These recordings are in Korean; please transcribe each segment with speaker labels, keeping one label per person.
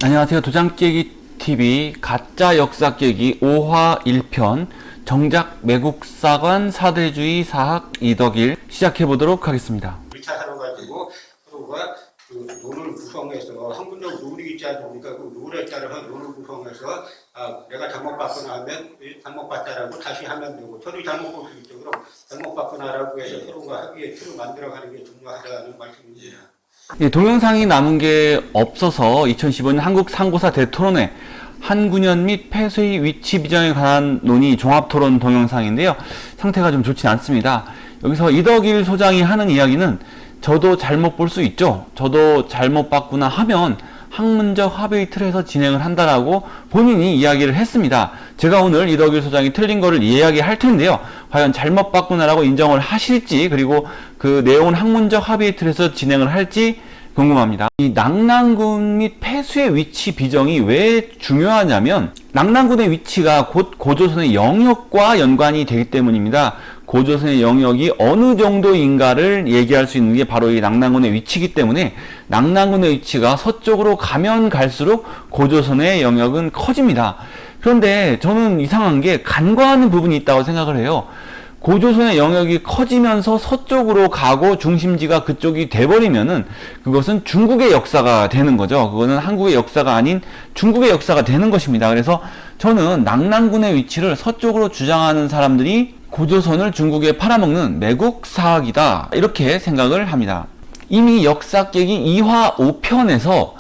Speaker 1: 안녕하세요. 도장깨기 TV 가짜 역사 깨기 5화 1편 정작 매국사관 사대주의 사학 이덕일 시작해보도록 하겠습니다.
Speaker 2: 우리 차 사러 가지고 서로가 그 롤을 구성해서 한군적 롤이 있지 않습니까? 그 롤에 따라서 롤을 구성해서 내가 잘못 받거나 하면 잘못 받다라고 다시 하면 되고 저도 잘못 볼 수 있죠. 그럼 잘못 받거나라고 해서 서로가 합의의 틀을 만들어가는 게 중요하다는 말씀입니다.
Speaker 1: 예, 동영상이 남은 게 없어서 2015년 한국 상고사 대토론회 한군현 및 폐쇄의 위치 비정에 관한 논의 종합토론 동영상인데요. 상태가 좀 좋진 않습니다. 여기서 이덕일 소장이 하는 이야기는 저도 잘못 볼 수 있죠. 저도 잘못 봤구나 하면 학문적 합의 틀에서 진행을 한다라고 본인이 이야기를 했습니다. 제가 오늘 이덕일 소장이 틀린 거를 이야기할 텐데요. 과연 잘못 봤구나라고 인정을 하실지, 그리고 그 내용은 학문적 합의 틀에서 진행을 할지 궁금합니다. 이 낙랑군 및 폐수의 위치 비정이 왜 중요하냐면 낙랑군의 위치가 곧 고조선의 영역과 연관이 되기 때문입니다. 고조선의 영역이 어느 정도인가를 얘기할 수 있는 게 바로 이 낙랑군의 위치이기 때문에 낙랑군의 위치가 서쪽으로 가면 갈수록 고조선의 영역은 커집니다. 그런데 저는 이상한 게 간과하는 부분이 있다고 생각을 해요. 고조선의 영역이 커지면서 서쪽으로 가고 중심지가 그쪽이 돼버리면은 그것은 중국의 역사가 되는 거죠. 그거는 한국의 역사가 아닌 중국의 역사가 되는 것입니다. 그래서 저는 낙랑군의 위치를 서쪽으로 주장하는 사람들이 고조선을 중국에 팔아먹는 매국 사학이다, 이렇게 생각을 합니다. 이미 역사 깨기 2화 5편에서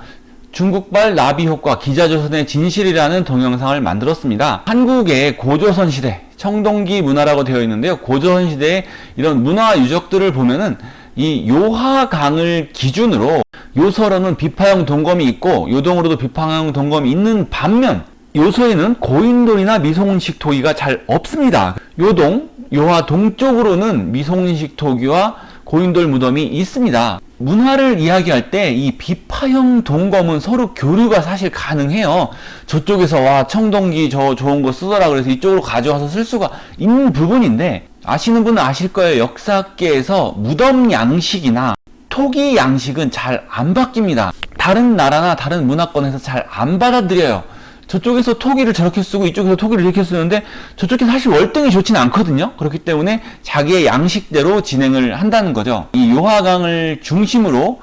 Speaker 1: 중국발 나비 효과 기자조선의 진실이라는 동영상을 만들었습니다. 한국의 고조선 시대 청동기 문화라고 되어 있는데요. 고조선 시대의 이런 문화 유적들을 보면은 이 요하강을 기준으로 요서로는 비파형 동검이 있고 요동으로도 비파형 동검이 있는 반면 요서에는 고인돌이나 미송식 토기가 잘 없습니다. 요동, 요하 동쪽으로는 미송식 토기와 고인돌 무덤이 있습니다. 문화를 이야기할 때 이 비파형 동검은 서로 교류가 사실 가능해요. 저쪽에서 와 청동기 저 좋은 거 쓰더라 그래서 이쪽으로 가져와서 쓸 수가 있는 부분인데, 아시는 분은 아실 거예요. 역사계에서 무덤 양식이나 토기 양식은 잘 안 바뀝니다. 다른 나라나 다른 문화권에서 잘 안 받아들여요. 저쪽에서 토기를 저렇게 쓰고 이쪽에서 토기를 이렇게 쓰는데 저쪽에 사실 월등히 좋지는 않거든요. 그렇기 때문에 자기의 양식대로 진행을 한다는 거죠. 이 요하강을 중심으로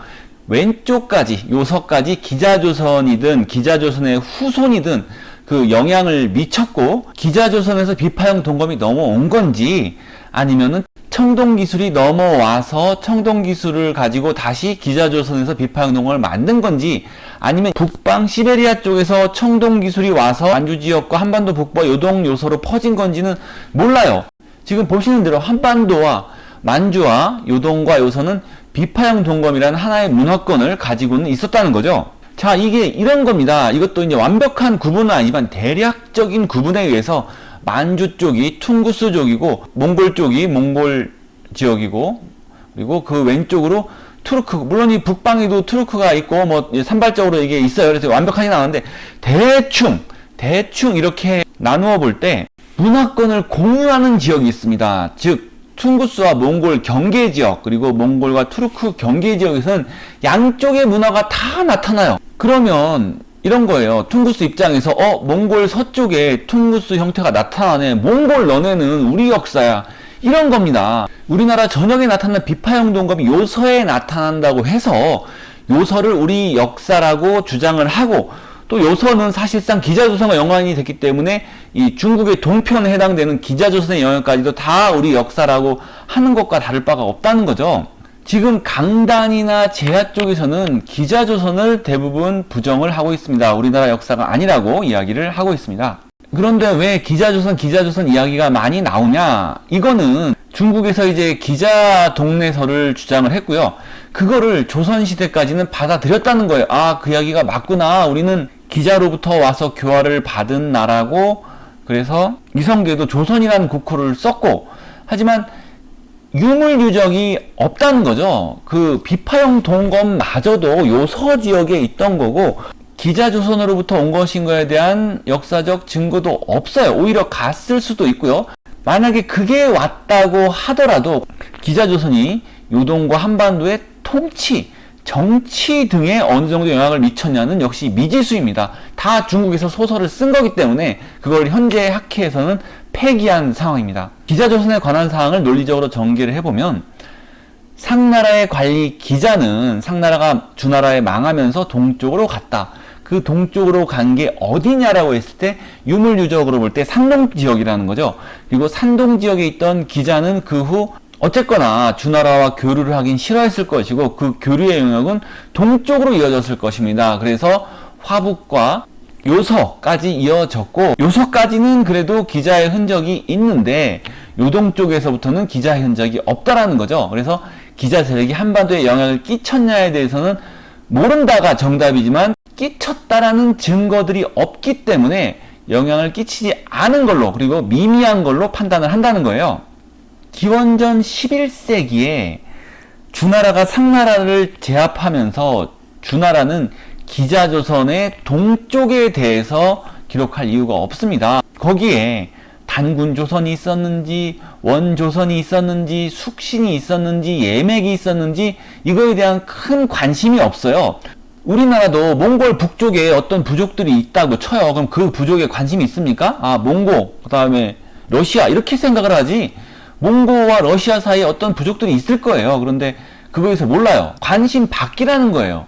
Speaker 1: 왼쪽까지 요서까지 기자조선이든 기자조선의 후손이든 그 영향을 미쳤고, 기자조선에서 비파형 동검이 넘어온 건지 아니면은 청동기술이 넘어와서 청동기술을 가지고 다시 기자조선에서 비파형 동검을 만든 건지, 아니면 북방 시베리아 쪽에서 청동기술이 와서 만주지역과 한반도 북부 요동 요서로 퍼진 건지는 몰라요. 지금 보시는 대로 한반도와 만주와 요동과 요서는 비파형 동검이라는 하나의 문화권을 가지고는 있었다는 거죠. 자, 이게 이런 겁니다. 이것도 이제 완벽한 구분은 아니지만 대략적인 구분에 의해서 만주 쪽이 퉁구스 쪽이고 몽골 쪽이 몽골 지역이고, 그리고 그 왼쪽으로 투르크, 물론 이 북방에도 투르크가 있고 뭐 산발적으로 이게 있어요. 그래서 완벽하게 나오는데 대충 이렇게 나누어 볼 때 문화권을 공유하는 지역이 있습니다. 즉 퉁구스와 몽골 경계 지역, 그리고 몽골과 투르크 경계 지역에서는 양쪽의 문화가 다 나타나요. 그러면 이런 거예요. 퉁구스 입장에서 몽골 서쪽에 퉁구스 형태가 나타나네. 몽골 너네는 우리 역사야. 이런 겁니다. 우리나라 전역에 나타난 비파형 동검이 요서에 나타난다고 해서 요서를 우리 역사라고 주장을 하고, 또 요서는 사실상 기자조선과 연관이 됐기 때문에 이 중국의 동편에 해당되는 기자조선의 영역까지도 다 우리 역사라고 하는 것과 다를 바가 없다는 거죠. 지금 강단이나 제야 쪽에서는 기자조선을 대부분 부정을 하고 있습니다. 우리나라 역사가 아니라고 이야기를 하고 있습니다. 그런데 왜 기자조선 이야기가 많이 나오냐? 이거는 중국에서 이제 기자 동네설을 주장을 했고요. 그거를 조선시대까지는 받아들였다는 거예요. 아, 그 이야기가 맞구나. 우리는 기자로부터 와서 교화를 받은 나라고, 그래서 이성계도 조선이라는 국호를 썼고, 하지만 유물 유적이 없다는 거죠. 그 비파형 동검마저도 요서 지역에 있던 거고, 기자조선으로부터 온 것인 거에 대한 역사적 증거도 없어요. 오히려 갔을 수도 있고요. 만약에 그게 왔다고 하더라도 기자조선이 요동과 한반도의 통치, 정치 등에 어느 정도 영향을 미쳤냐는 역시 미지수입니다. 다 중국에서 소설을 쓴 거기 때문에 그걸 현재 학회에서는 폐기한 상황입니다. 기자조선에 관한 사항을 논리적으로 전개를 해보면 상나라의 관리 기자는 상나라가 주나라에 망하면서 동쪽으로 갔다. 그 동쪽으로 간 게 어디냐라고 했을 때 유물유적으로 볼 때 산동 지역이라는 거죠. 그리고 산동 지역에 있던 기자는 그 후 어쨌거나 주나라와 교류를 하긴 싫어했을 것이고 그 교류의 영역은 동쪽으로 이어졌을 것입니다. 그래서 화북과 요서까지 이어졌고 요서까지는 그래도 기자의 흔적이 있는데 요동 쪽에서부터는 기자의 흔적이 없다라는 거죠. 그래서 기자 세력이 한반도에 영향을 끼쳤냐에 대해서는 모른다가 정답이지만 끼쳤다라는 증거들이 없기 때문에 영향을 끼치지 않은 걸로 그리고 미미한 걸로 판단을 한다는 거예요. 기원전 11세기에 주나라가 상나라를 제압하면서 주나라는 기자조선의 동쪽에 대해서 기록할 이유가 없습니다. 거기에 단군조선이 있었는지 원조선이 있었는지 숙신이 있었는지 예맥이 있었는지 이거에 대한 큰 관심이 없어요. 우리나라도 몽골 북쪽에 어떤 부족들이 있다고 쳐요. 그럼 그 부족에 관심이 있습니까? 아, 몽고, 그 다음에 러시아 이렇게 생각을 하지 몽고와 러시아 사이에 어떤 부족들이 있을 거예요. 그런데 그거에서 몰라요. 관심 밖이라는 거예요.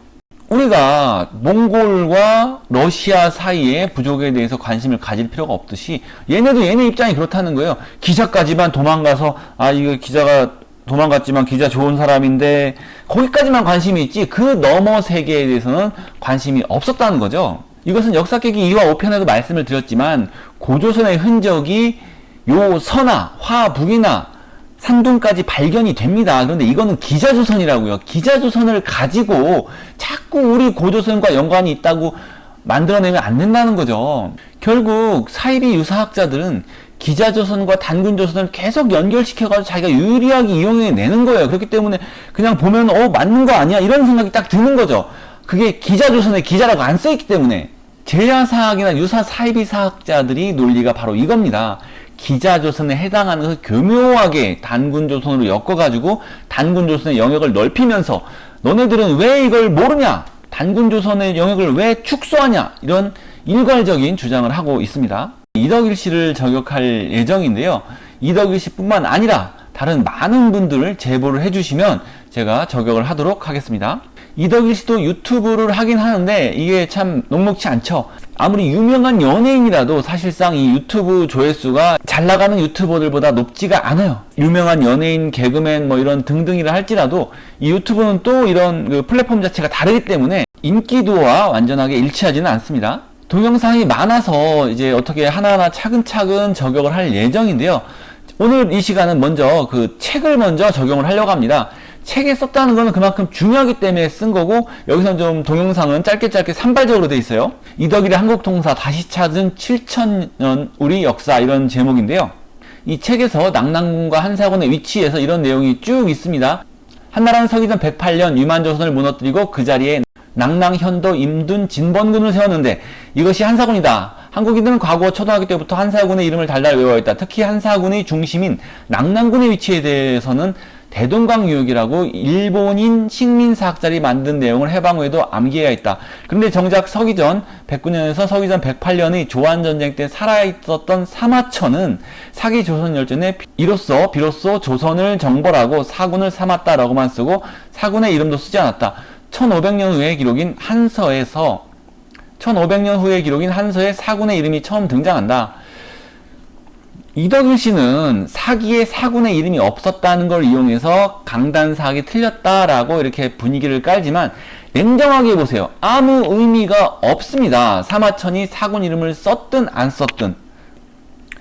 Speaker 1: 우리가 몽골과 러시아 사이의 부족에 대해서 관심을 가질 필요가 없듯이 얘네도 얘네 입장이 그렇다는 거예요. 기자까지만 도망가서 이거 기자가 도망갔지만 기자 좋은 사람인데 거기까지만 관심이 있지 그 너머 세계에 대해서는 관심이 없었다는 거죠. 이것은 역사계기 2화 5편에도 말씀을 드렸지만 고조선의 흔적이 요 서나 화북이나 산둥까지 발견이 됩니다. 그런데 이거는 기자조선이라고요. 기자조선을 가지고 자꾸 우리 고조선과 연관이 있다고 만들어내면 안 된다는 거죠. 결국 사이비 유사학자들은 기자조선과 단군조선을 계속 연결시켜가지고 자기가 유리하게 이용해내는 거예요. 그렇기 때문에 그냥 보면 맞는 거 아니야? 이런 생각이 딱 드는 거죠. 그게 기자조선의 기자라고 안 써있기 때문에. 제야사학이나 유사 사이비 사학자들이 논리가 바로 이겁니다. 기자조선에 해당하는 것을 교묘하게 단군조선으로 엮어가지고 단군조선의 영역을 넓히면서 너네들은 왜 이걸 모르냐? 단군조선의 영역을 왜 축소하냐? 이런 일괄적인 주장을 하고 있습니다. 이덕일 씨를 저격할 예정인데요. 이덕일 씨뿐만 아니라 다른 많은 분들을 제보를 해주시면 제가 저격을 하도록 하겠습니다. 이덕일 씨도 유튜브를 하긴 하는데 이게 참 녹록치 않죠. 아무리 유명한 연예인이라도 사실상 이 유튜브 조회수가 잘 나가는 유튜버들보다 높지가 않아요. 유명한 연예인, 개그맨 뭐 이런 등등이라 할지라도 이 유튜브는 또 이런 그 플랫폼 자체가 다르기 때문에 인기도와 완전하게 일치하지는 않습니다. 동영상이 많아서 이제 어떻게 하나하나 차근차근 적용을 할 예정인데요. 오늘 이 시간은 먼저 그 책을 먼저 적용을 하려고 합니다. 책에 썼다는 거는 그만큼 중요하기 때문에 쓴 거고 여기서는 좀 동영상은 짧게 산발적으로 돼 있어요. 이덕일의 한국통사 다시 찾은 7000년 우리 역사 이런 제목인데요. 이 책에서 낙랑군과 한사군의 위치에서 이런 내용이 쭉 있습니다. 한나라는 서기전 108년 유만조선을 무너뜨리고 그 자리에 낙랑, 현도, 임둔, 진번군을 세웠는데 이것이 한사군이다. 한국인들은 과거 초등학교 때부터 한사군의 이름을 달달 외워있다. 특히 한사군의 중심인 낙랑군의 위치에 대해서는 대동강유역이라고 일본인 식민사학자들이 만든 내용을 해방 후에도 암기해야 있다. 그런데 정작 서기전 109년에서 서기전 108년의 조한전쟁 때 살아있었던 사마천은 사기 조선열전에 비로소 조선을 정벌하고 사군을 삼았다라고만 쓰고 사군의 이름도 쓰지 않았다. 1500년 후의 기록인 한서에 사군의 이름이 처음 등장한다. 이덕일 씨는 사기에 사군의 이름이 없었다는 걸 이용해서 강단사학이 틀렸다라고 이렇게 분위기를 깔지만 냉정하게 보세요. 아무 의미가 없습니다. 사마천이 사군 이름을 썼든 안 썼든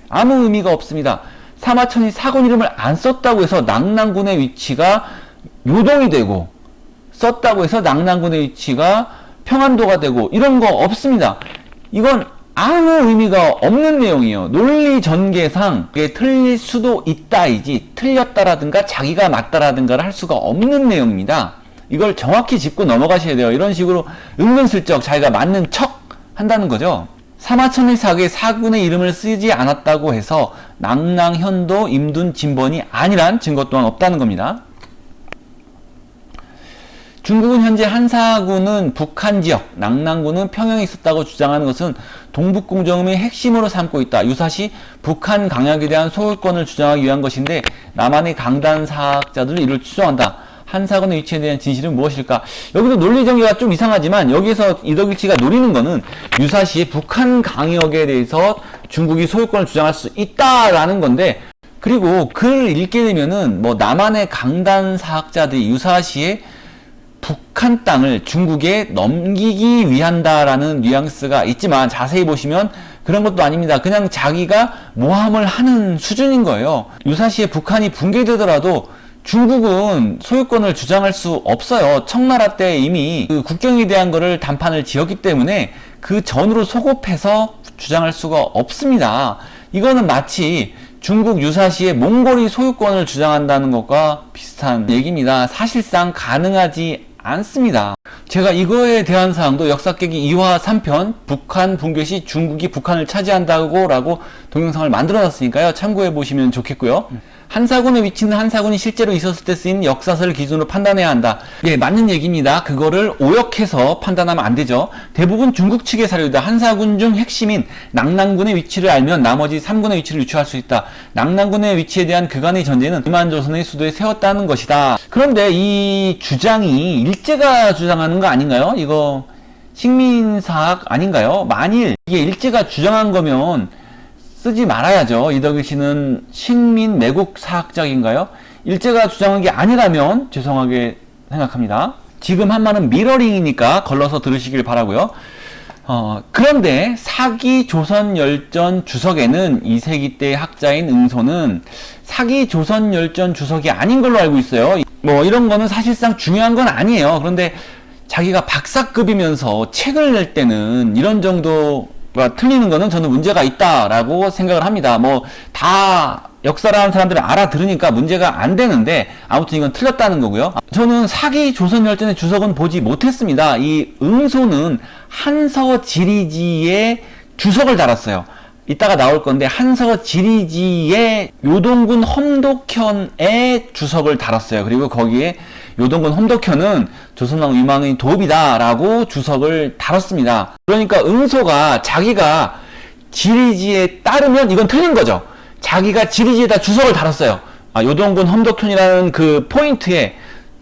Speaker 1: 아무 의미가 없습니다. 사마천이 사군 이름을 안 썼다고 해서 낙랑군의 위치가 요동이 되고 썼다고 해서 낙랑군의 위치가 평안도가 되고 이런 거 없습니다. 이건 아무 의미가 없는 내용이에요. 논리 전개상 그게 틀릴 수도 있다이지 틀렸다라든가 자기가 맞다라든가를 할 수가 없는 내용입니다. 이걸 정확히 짚고 넘어가셔야 돼요. 이런 식으로 은근슬쩍 자기가 맞는 척 한다는 거죠. 사마천의 사기에 사군의 이름을 쓰지 않았다고 해서 낙랑, 현도, 임둔, 진번이 아니란 증거 또한 없다는 겁니다. 중국은 현재 한사군은 북한 지역, 낙랑군은 평양에 있었다고 주장하는 것은 동북공정음의 핵심으로 삼고 있다. 유사시 북한 강약에 대한 소유권을 주장하기 위한 것인데 남한의 강단 사학자들은 이를 추정한다. 한사군의 위치에 대한 진실은 무엇일까? 여기도 논리 전개가 좀 이상하지만 여기서 이덕일치가 노리는 거는 유사시에 북한 강역에 대해서 중국이 소유권을 주장할 수 있다라는 건데, 그리고 글을 읽게 되면은 뭐 남한의 강단 사학자들이 유사시에 북한 땅을 중국에 넘기기 위한다라는 뉘앙스가 있지만 자세히 보시면 그런 것도 아닙니다. 그냥 자기가 모함을 하는 수준인 거예요. 유사시에 북한이 붕괴되더라도 중국은 소유권을 주장할 수 없어요. 청나라 때 이미 그 국경에 대한 거를 단판을 지었기 때문에 그 전으로 소급해서 주장할 수가 없습니다. 이거는 마치 중국 유사시에 몽골이 소유권을 주장한다는 것과 비슷한 얘기입니다. 사실상 가능하지 않습니다. 제가 이거에 대한 사항도 역사 깨기 2화 3편 북한 붕괴 시 중국이 북한을 차지한다고 라고 동영상을 만들어 놨으니까요. 참고해 보시면 좋겠고요. 한사군의 위치는 한사군이 실제로 있었을 때 쓰인 역사서를 기준으로 판단해야 한다. 예, 맞는 얘기입니다. 그거를 오역해서 판단하면 안 되죠. 대부분 중국 측의 사료이다. 한사군 중 핵심인 낙랑군의 위치를 알면 나머지 3군의 위치를 유추할 수 있다. 낙랑군의 위치에 대한 그간의 전제는 이만조선의 수도에 세웠다는 것이다. 그런데 이 주장이 일제가 주장하는 거 아닌가요? 이거 식민사학 아닌가요? 만일 이게 일제가 주장한 거면 쓰지 말아야죠. 이덕일 씨는 식민 매국 사학적인가요? 일제가 주장한 게 아니라면 죄송하게 생각합니다. 지금 한 말은 미러링이니까 걸러서 들으시길 바라고요. 그런데 사기 조선열전 주석에는 2세기 때 학자인 응소는 사기 조선열전 주석이 아닌 걸로 알고 있어요. 뭐 이런 거는 사실상 중요한 건 아니에요. 그런데 자기가 박사급이면서 책을 낼 때는 이런 정도 틀리는 거는 저는 문제가 있다라고 생각을 합니다. 뭐 다 역사라는 사람들은 알아들으니까 문제가 안 되는데 아무튼 이건 틀렸다는 거고요. 저는 사기 조선열전의 주석은 보지 못했습니다. 이 응소는 한서지리지의 주석을 달았어요. 이따가 나올 건데 한서지리지의 요동군 험독현의 주석을 달았어요. 그리고 거기에 요동군 험독현은 조선왕 위망의 도읍이다 라고 주석을 달았습니다. 그러니까 응소가 자기가 지리지에 따르면 이건 틀린 거죠. 자기가 지리지에다 주석을 달았어요. 요동군 험독현이라는 그 포인트에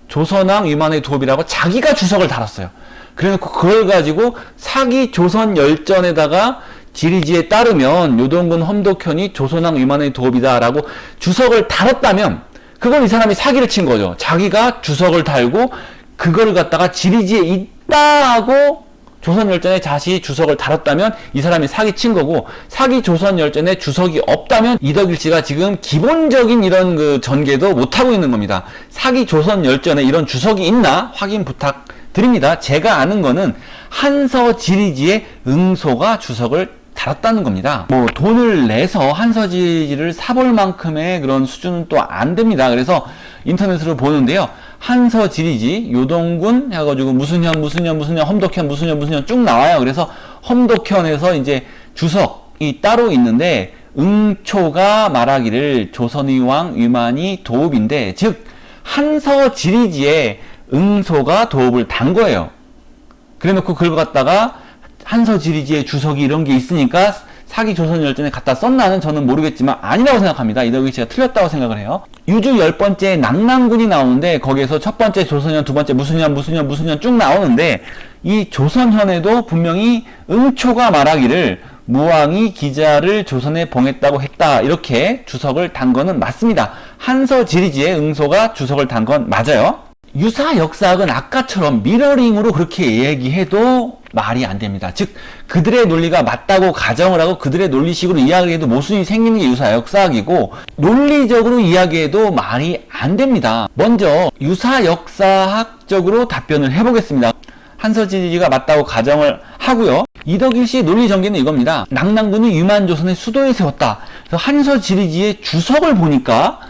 Speaker 1: 조선왕 위망의 도읍이라고 자기가 주석을 달았어요. 그래놓고 그걸 가지고 사기 조선열전에다가 지리지에 따르면 요동군 험독현이 조선왕 위망의 도읍이다 라고 주석을 달았다면 그건 이 사람이 사기를 친 거죠. 자기가 주석을 달고 그걸 갖다가 지리지에 있다 하고 조선열전에 다시 주석을 달았다면 이 사람이 사기 친 거고, 사기 조선열전에 주석이 없다면 이덕일씨가 지금 기본적인 이런 그 전개도 못하고 있는 겁니다. 사기 조선열전에 이런 주석이 있나 확인 부탁드립니다. 제가 아는 거는 한서지리지에 응소가 주석을 달았다는 겁니다. 뭐 돈을 내서 한서지리지를 사볼 만큼의 그런 수준은 또 안 됩니다. 그래서 인터넷으로 보는데요. 한서지리지 요동군 해가지고 무슨 현 험독현 무슨 현 쭉 나와요. 그래서 험독현에서 이제 주석이 따로 있는데 응초가 말하기를 조선의 왕 위만이 도읍인데, 즉 한서지리지에 응소가 도읍을 단 거예요. 그래놓고 그걸 갖다가 한서지리지의 주석이 이런 게 있으니까 사기 조선열전에 갖다 썼나는 저는 모르겠지만 아니라고 생각합니다. 이덕일 씨가 틀렸다고 생각을 해요. 유주 10번째 낙랑군이 나오는데 거기에서 첫 번째 조선현, 두 번째 무슨 현 쭉 나오는데 이 조선현에도 분명히 응초가 말하기를 무왕이 기자를 조선에 봉했다고 했다 이렇게 주석을 단 거는 맞습니다. 한서지리지에 응소가 주석을 단 건 맞아요. 유사 역사학은 아까처럼 미러링으로 그렇게 얘기해도 말이 안 됩니다. 즉 그들의 논리가 맞다고 가정을 하고 그들의 논리식으로 이야기해도 모순이 생기는 게 유사 역사학이고, 논리적으로 이야기해도 말이 안 됩니다. 먼저 유사 역사학적으로 답변을 해보겠습니다. 한서지리지가 맞다고 가정을 하고요. 이덕일 씨의 논리 전개는 이겁니다. 낙랑군이 유만조선의 수도에 세웠다. 그래서 한서지리지의 주석을 보니까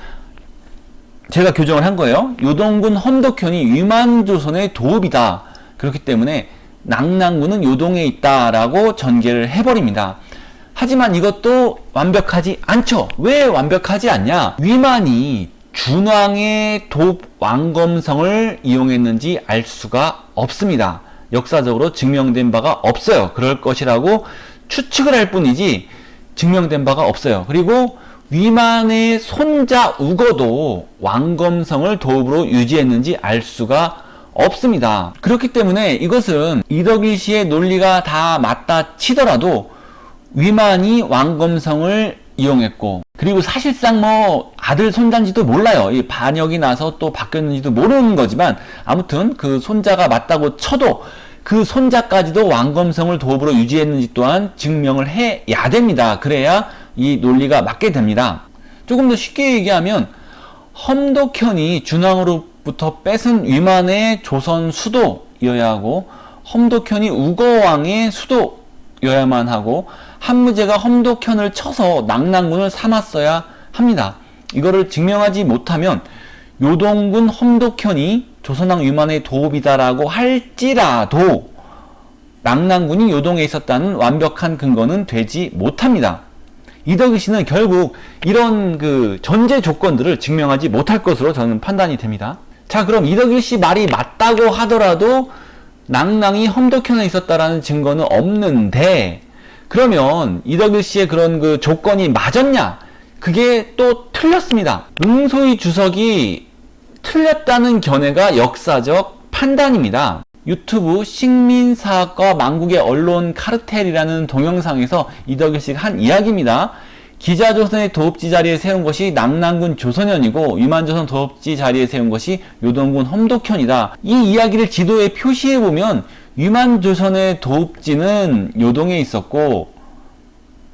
Speaker 1: 제가 교정을 한 거예요. 요동군 험독현이 위만조선의 도읍이다. 그렇기 때문에 낙랑군은 요동에 있다라고 전개를 해버립니다. 하지만 이것도 완벽하지 않죠. 왜 완벽하지 않냐? 위만이 준왕의 도읍 왕검성을 이용했는지 알 수가 없습니다. 역사적으로 증명된 바가 없어요. 그럴 것이라고 추측을 할 뿐이지 증명된 바가 없어요. 그리고 위만의 손자 우거도 왕검성을 도읍으로 유지했는지 알 수가 없습니다. 그렇기 때문에 이것은 이덕일 씨의 논리가 다 맞다 치더라도 위만이 왕검성을 이용했고, 그리고 사실상 뭐 아들 손자인지도 몰라요. 이 반역이 나서 또 바뀌었는지도 모르는 거지만 아무튼 그 손자가 맞다고 쳐도 그 손자까지도 왕검성을 도읍으로 유지했는지 또한 증명을 해야 됩니다. 그래야 이 논리가 맞게 됩니다. 조금 더 쉽게 얘기하면 험독현이 준왕으로부터 뺏은 위만의 조선 수도여야 하고, 험독현이 우거왕의 수도여야만 하고, 한무제가 험독현을 쳐서 낙랑군을 삼았어야 합니다. 이거를 증명하지 못하면 요동군 험독현이 조선왕 위만의 도읍이다라고 할지라도 낙랑군이 요동에 있었다는 완벽한 근거는 되지 못합니다. 이덕일 씨는 결국 이런 그 전제 조건들을 증명하지 못할 것으로 저는 판단이 됩니다. 자, 그럼 이덕일 씨 말이 맞다고 하더라도 낙랑이 험독현에 있었다라는 증거는 없는데, 그러면 이덕일 씨의 그런 그 조건이 맞았냐? 그게 또 틀렸습니다. 응소의 주석이 틀렸다는 견해가 역사적 판단입니다. 유튜브 식민사학과 망국의 언론 카르텔이라는 동영상에서 이덕일 씨가 한 이야기입니다. 기자조선의 도읍지 자리에 세운 것이 낙랑군 조선현이고 위만조선 도읍지 자리에 세운 것이 요동군 험독현이다. 이 이야기를 지도에 표시해보면 위만조선의 도읍지는 요동에 있었고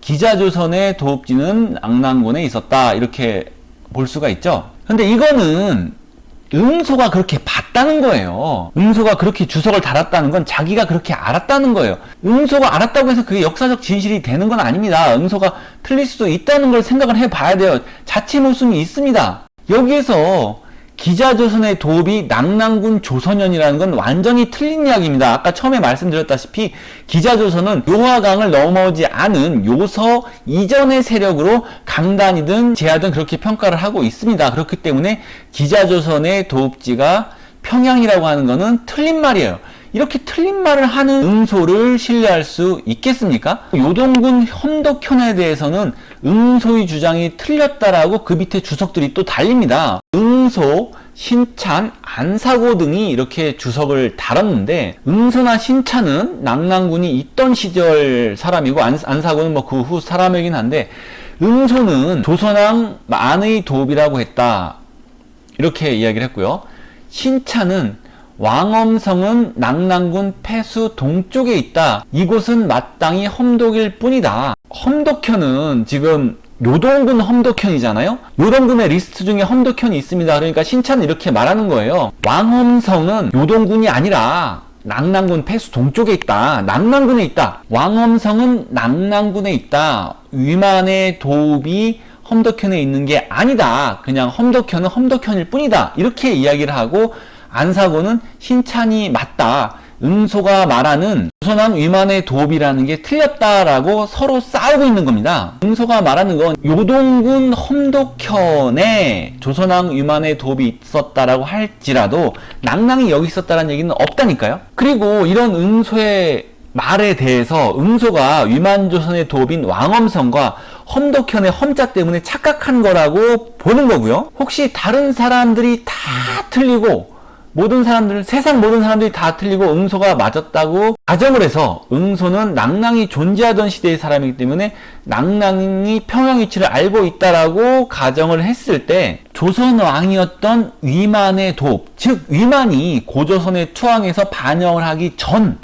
Speaker 1: 기자조선의 도읍지는 낙랑군에 있었다, 이렇게 볼 수가 있죠. 근데 이거는 응소가 그렇게 봤다는 거예요. 응소가 그렇게 주석을 달았다는 건 자기가 그렇게 알았다는 거예요. 응소가 알았다고 해서 그게 역사적 진실이 되는 건 아닙니다. 응소가 틀릴 수도 있다는 걸 생각을 해봐야 돼요. 자치 모순이 있습니다. 여기에서 기자조선의 도읍이 낙랑군 조선현이라는 건 완전히 틀린 이야기입니다. 아까 처음에 말씀드렸다시피 기자조선은 요하강을 넘어오지 않은 요서 이전의 세력으로 강단이든 제하든 그렇게 평가를 하고 있습니다. 그렇기 때문에 기자조선의 도읍지가 평양이라고 하는 거는 틀린 말이에요. 이렇게 틀린 말을 하는 응소를 신뢰할 수 있겠습니까? 요동군 험독현에 대해서는 응소의 주장이 틀렸다라고 그 밑에 주석들이 또 달립니다. 응소, 신찬, 안사고 등이 이렇게 주석을 달았는데, 응소나 신찬은 낙랑군이 있던 시절 사람이고 안사고는 뭐 그 후 사람이긴 한데, 응소는 조선왕 만의 도읍이라고 했다, 이렇게 이야기를 했고요. 신찬은 왕엄성은 낙랑군 폐수 동쪽에 있다. 이곳은 마땅히 험독일 뿐이다. 험독현은 지금 요동군 험독현이잖아요. 요동군의 리스트 중에 험독현이 있습니다. 그러니까 신찬은 이렇게 말하는 거예요. 왕엄성은 요동군이 아니라 낙랑군 폐수 동쪽에 있다. 낙랑군에 있다. 왕엄성은 낙랑군에 있다. 위만의 도읍이 험독현에 있는 게 아니다. 그냥 험독현은 험독현일 뿐이다. 이렇게 이야기를 하고, 안사고는 신찬이 맞다. 응소가 말하는 조선왕 위만의 도읍이라는 게 틀렸다라고 서로 싸우고 있는 겁니다. 응소가 말하는 건 요동군 험독현에 조선왕 위만의 도읍이 있었다라고 할지라도 낙랑이 여기 있었다라는 얘기는 없다니까요. 그리고 이런 응소의 말에 대해서 응소가 위만조선의 도읍인 왕엄성과 험독현의 험자 때문에 착각한 거라고 보는 거고요. 혹시 다른 사람들이 다 틀리고 세상 모든 사람들이 다 틀리고 응소가 맞았다고 가정을 해서, 응소는 낙랑이 존재하던 시대의 사람이기 때문에 낙랑이 평양 위치를 알고 있다라고 가정을 했을 때, 조선왕이었던 위만의 도읍, 즉 위만이 고조선에 투항해서 반영을 하기 전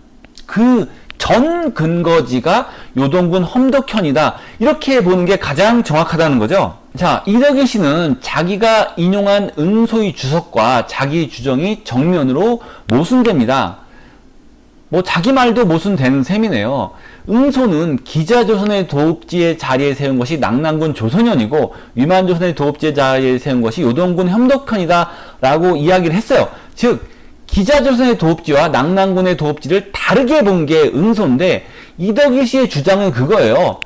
Speaker 1: 근거지가 요동군 험독현이다, 이렇게 보는 게 가장 정확하다는 거죠. 자, 이덕일 씨는 자기가 인용한 응소의 주석과 자기 주장이 정면으로 모순됩니다. 뭐 자기 말도 모순되는 셈이네요. 응소는 기자조선의 도읍지의 자리에 세운 것이 낙랑군 조선현이고 위만조선의 도읍지의 자리에 세운 것이 요동군 험독현이다 라고 이야기를 했어요. 즉 기자조선의 도읍지와 낙랑군의 도읍지를 다르게 본 게 응소인데, 이덕일 씨의 주장은 그거예요.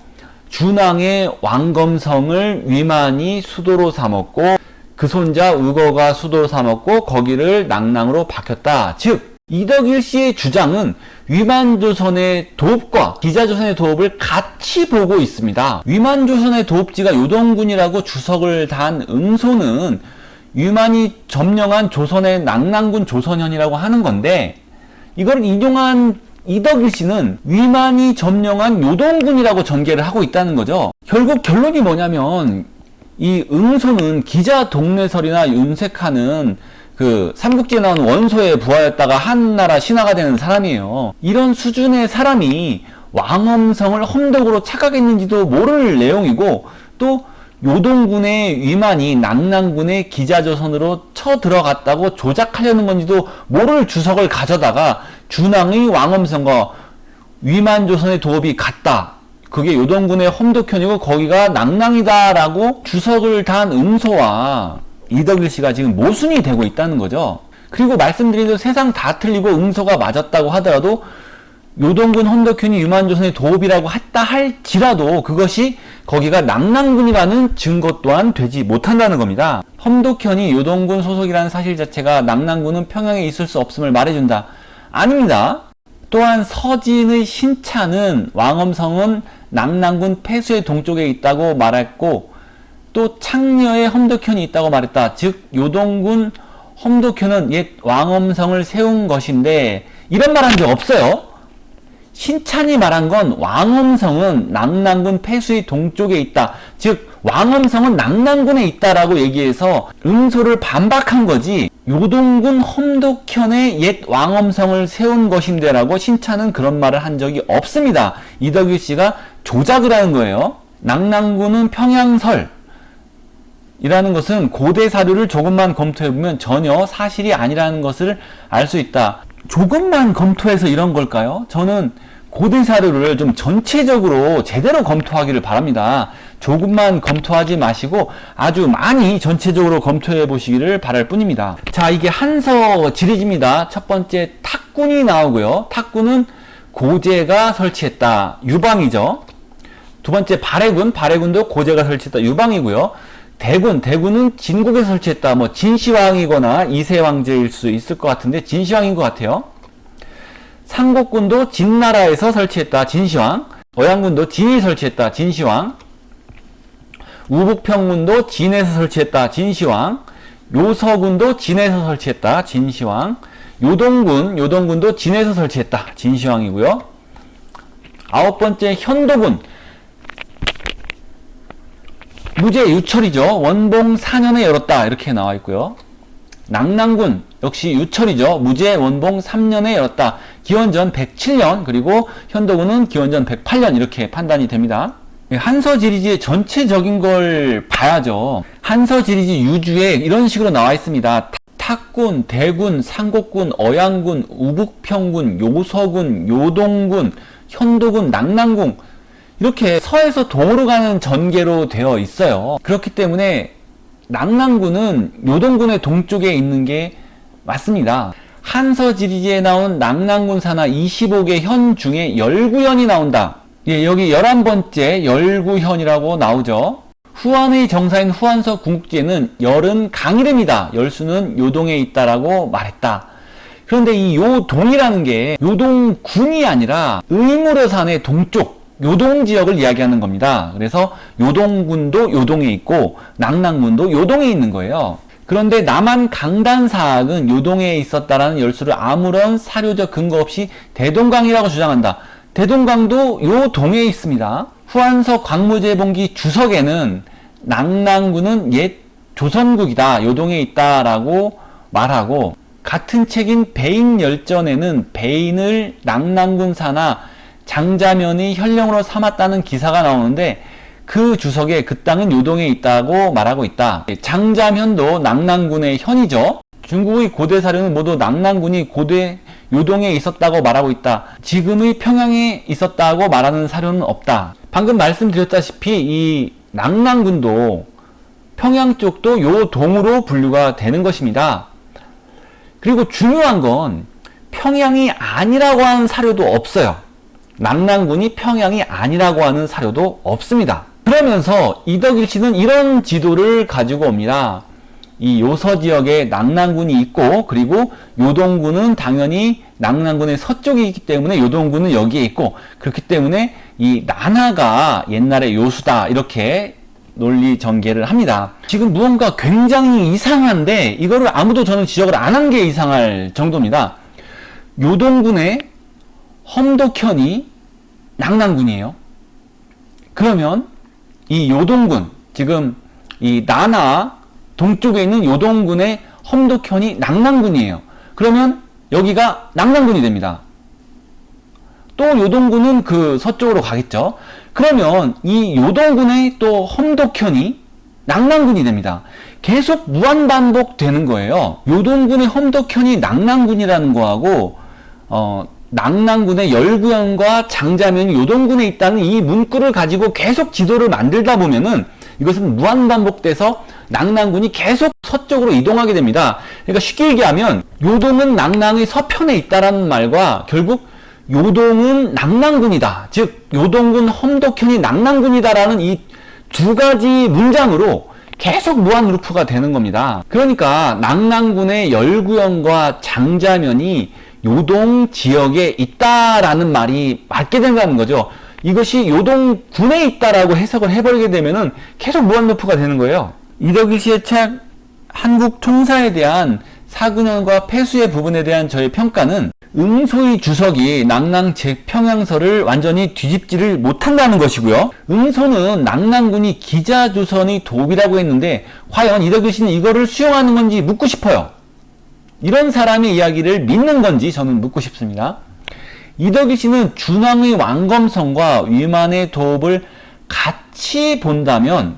Speaker 1: 준왕의 왕검성을 위만이 수도로 삼았고 그 손자 의거가 수도로 삼았고 거기를 낙랑으로 바뀌었다. 즉 이덕일 씨의 주장은 위만조선의 도읍과 기자조선의 도읍을 같이 보고 있습니다. 위만조선의 도읍지가 요동군이라고 주석을 단 응소는 위만이 점령한 조선의 낙랑군 조선현이라고 하는 건데, 이걸 인용한 이덕일 씨는 위만이 점령한 요동군이라고 전개를 하고 있다는 거죠. 결국 결론이 뭐냐면 이 응소는 기자 동래설이나 윤색하는 그 삼국지에 나오는 원소의 부하였다가 한나라 신하가 되는 사람이에요. 이런 수준의 사람이 왕엄성을 험덕으로 착각했는지도 모를 내용이고, 또 요동군의 위만이 낙랑군의 기자조선으로 쳐들어갔다고 조작하려는 건지도 모를 주석을 가져다가 준왕의 왕엄성과 위만조선의 도읍이 같다, 그게 요동군의 험덕현이고 거기가 낙랑이다라고 주석을 단 응소와 이덕일 씨가 지금 모순이 되고 있다는 거죠. 그리고 말씀드린 대로 세상 다 틀리고 응소가 맞았다고 하더라도 요동군 험덕현이 위만조선의 도읍이라고 했다 할지라도 그것이 거기가 낙랑군이라는 증거 또한 되지 못한다는 겁니다. 험덕현이 요동군 소속이라는 사실 자체가 낙랑군은 평양에 있을 수 없음을 말해준다? 아닙니다. 또한 서진의 신차는 왕엄성은 낙랑군 폐수의 동쪽에 있다고 말했고, 또 창녀의 험덕현이 있다고 말했다. 즉 요동군 험덕현은 옛 왕엄성을 세운 것인데, 이런 말 한 적 없어요. 신찬이 말한 건 왕엄성은 낙랑군 폐수의 동쪽에 있다, 즉 왕엄성은 낙랑군에 있다라고 얘기해서 응소를 반박한 거지, 요동군 험덕현의 옛 왕엄성을 세운 것인데 라고 신찬은 그런 말을 한 적이 없습니다. 이덕일 씨가 조작을 하는 거예요. 낙랑군은 평양설 이라는 것은 고대 사료를 조금만 검토해보면 전혀 사실이 아니라는 것을 알 수 있다. 조금만 검토해서 이런 걸까요? 저는 고대 사료를 좀 전체적으로 제대로 검토하기를 바랍니다. 조금만 검토하지 마시고 아주 많이 전체적으로 검토해 보시기를 바랄 뿐입니다. 자, 이게 한서 지리지입니다. 첫 번째 탁군이 나오고요. 탁군은 고제가 설치했다, 유방이죠. 두 번째 발해군도 고제가 설치했다, 유방이고요. 대군은 진국에 설치했다, 뭐 진시황이거나 이세왕제일 수 있을 것 같은데 진시황인 것 같아요. 상곡군도 진나라에서 설치했다, 진시황. 어양군도 진이 설치했다, 진시황. 우북평군도 진에서 설치했다, 진시황. 요서군도 진에서 설치했다, 진시황. 요동군도 진에서 설치했다, 진시황이고요. 아홉 번째 현도군, 무제 유철이죠. 원봉 4년에 열었다, 이렇게 나와 있고요. 낙랑군 역시 유철이죠. 무제 원봉 3년에 열었다. 기원전 107년, 그리고 현도군은 기원전 108년, 이렇게 판단이 됩니다. 한서지리지의 전체적인 걸 봐야죠. 한서지리지 유주에 이런 식으로 나와 있습니다. 탁군, 대군, 상곡군, 어양군, 우북평군, 요서군, 요동군, 현도군, 낙랑군, 이렇게 서에서 동으로 가는 전개로 되어 있어요. 그렇기 때문에 낙랑군은 요동군의 동쪽에 있는 게 맞습니다. 한서지리지에 나온 낙랑군 산하 25개 현 중에 열구현이 나온다. 예, 여기 11번째 열구현이라고 나오죠. 후한의 정사인 후한서 궁국지에는 열은 강이름이다, 열수는 요동에 있다라고 말했다. 그런데 이 요동이라는 게 요동군이 아니라 의무려산의 동쪽 요동 지역을 이야기하는 겁니다. 그래서 요동군도 요동에 있고 낙랑군도 요동에 있는 거예요. 그런데 남한 강단사학은 요동에 있었다라는 열수를 아무런 사료적 근거 없이 대동강이라고 주장한다. 대동강도 요동에 있습니다. 후한서 광무제봉기 주석에는 낙랑군은 옛 조선국이다, 요동에 있다라고 말하고, 같은 책인 배인열전에는 배인을 낙랑군 사나 장자면이 현령으로 삼았다는 기사가 나오는데 그 주석에 그 땅은 요동에 있다고 말하고 있다. 장자면도 낙랑군의 현이죠. 중국의 고대 사료는 모두 낙랑군이 고대 요동에 있었다고 말하고 있다. 지금의 평양에 있었다고 말하는 사료는 없다. 방금 말씀드렸다시피 이 낙랑군도 평양 쪽도 요동으로 분류가 되는 것입니다. 그리고 중요한 건 평양이 아니라고 하는 사료도 없어요. 낙랑군이 평양이 아니라고 하는 사료도 없습니다. 그러면서 이덕일 씨는 이런 지도를 가지고 옵니다. 이 요서 지역에 낙랑군이 있고, 그리고 요동군은 당연히 낙랑군의 서쪽에 있기 때문에 요동군은 여기에 있고, 그렇기 때문에 이 난하가 옛날에 요수다, 이렇게 논리 전개를 합니다. 지금 무언가 굉장히 이상한데 이거를 아무도 저는 지적을 안 한 게 이상할 정도입니다. 요동군의 험덕현이 낙랑군이에요. 그러면 이 요동군, 지금 이 난하 동쪽에 있는 요동군의 험덕현이 낙랑군이에요. 그러면 여기가 낙랑군이 됩니다. 또 요동군은 그 서쪽으로 가겠죠. 그러면 이 요동군의 또 험덕현이 낙랑군이 됩니다. 계속 무한반복 되는 거예요. 요동군의 험덕현이 낙랑군이라는 거하고 낙랑군의 열구현과 장자면이 요동군에 있다는 이 문구를 가지고 계속 지도를 만들다 보면은 이것은 무한반복돼서 낙랑군이 계속 서쪽으로 이동하게 됩니다. 그러니까 쉽게 얘기하면 요동은 낙랑의 서편에 있다라는 말과 결국 요동은 낙랑군이다, 즉 요동군 험덕현이 낙랑군이다라는 이 두 가지 문장으로 계속 무한 루프가 되는 겁니다. 그러니까 낙랑군의 열구현과 장자면이 요동 지역에 있다라는 말이 맞게 된다는 거죠. 이것이 요동군에 있다라고 해석을 해버리게 되면은 계속 무한 루프가 되는 거예요. 이덕일 씨의 책 한국 총사에 대한 사근현과 폐수의 부분에 대한 저의 평가는 응소의 주석이 낙랑 제평양서를 완전히 뒤집지를 못한다는 것이고요. 응소는 낙랑군이 기자조선의 도비라고 했는데 과연 이덕일 씨는 이거를 수용하는 건지 묻고 싶어요. 이런 사람의 이야기를 믿는 건지 저는 묻고 싶습니다. 이덕일 씨는 준왕의 왕검성과 위만의 도읍을 같이 본다면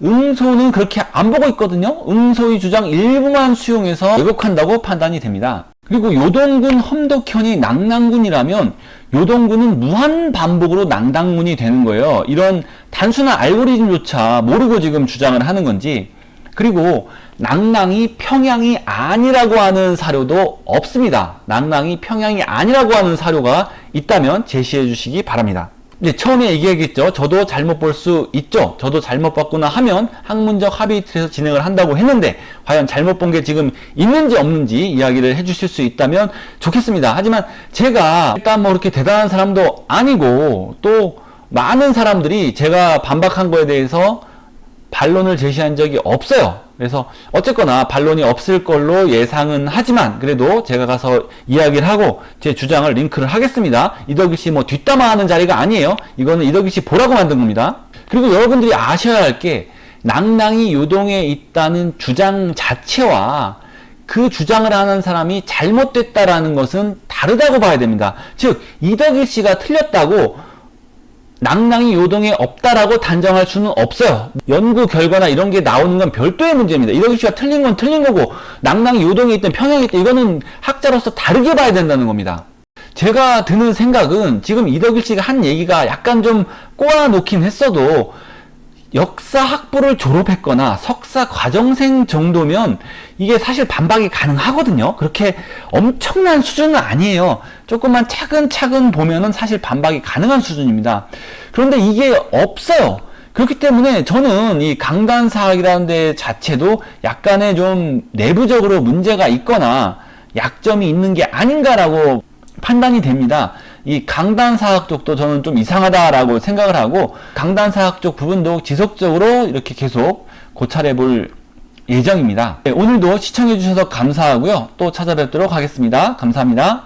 Speaker 1: 응소는 그렇게 안 보고 있거든요. 응소의 주장 일부만 수용해서 왜곡한다고 판단이 됩니다. 그리고 요동군 험덕현이 낙랑군이라면 요동군은 무한 반복으로 낙랑군이 되는 거예요. 이런 단순한 알고리즘조차 모르고 지금 주장을 하는 건지. 그리고 낙랑이 평양이 아니라고 하는 사료도 없습니다. 낙랑이 평양이 아니라고 하는 사료가 있다면 제시해 주시기 바랍니다. 네, 처음에 얘기했겠죠. 저도 잘못 볼 수 있죠. 저도 잘못 봤구나 하면 학문적 합의 틀에서 진행을 한다고 했는데 과연 잘못 본 게 지금 있는지 없는지 이야기를 해주실 수 있다면 좋겠습니다. 하지만 제가 일단 뭐 그렇게 대단한 사람도 아니고 또 많은 사람들이 제가 반박한 거에 대해서 반론을 제시한 적이 없어요. 그래서 어쨌거나 반론이 없을 걸로 예상은 하지만 그래도 제가 가서 이야기를 하고 제 주장을 링크를 하겠습니다. 이덕일 씨 뭐 뒷담화하는 자리가 아니에요. 이거는 이덕일 씨 보라고 만든 겁니다. 그리고 여러분들이 아셔야 할 게 낙랑이 요동에 있다는 주장 자체와 그 주장을 하는 사람이 잘못됐다라는 것은 다르다고 봐야 됩니다. 즉 이덕일 씨가 틀렸다고 낙랑이 요동에 없다라고 단정할 수는 없어요. 연구 결과나 이런 게 나오는 건 별도의 문제입니다. 이덕일 씨가 틀린 건 틀린 거고 낙랑이 요동에 있든 평양에 있든 이거는 학자로서 다르게 봐야 된다는 겁니다. 제가 드는 생각은 지금 이덕일 씨가 한 얘기가 약간 좀 꼬아놓긴 했어도 역사학부를 졸업했거나 석사 과정생 정도면 이게 사실 반박이 가능하거든요. 그렇게 엄청난 수준은 아니에요. 조금만 차근차근 보면은 사실 반박이 가능한 수준입니다. 그런데 이게 없어요. 그렇기 때문에 저는 이 강단사학이라는 데 자체도 약간의 좀 내부적으로 문제가 있거나 약점이 있는 게 아닌가라고 판단이 됩니다. 이 강단사학 쪽도 저는 좀 이상하다라고 생각을 하고 강단사학 쪽 부분도 지속적으로 이렇게 계속 고찰해 볼 예정입니다. 네, 오늘도 시청해 주셔서 감사하고요. 또 찾아뵙도록 하겠습니다. 감사합니다.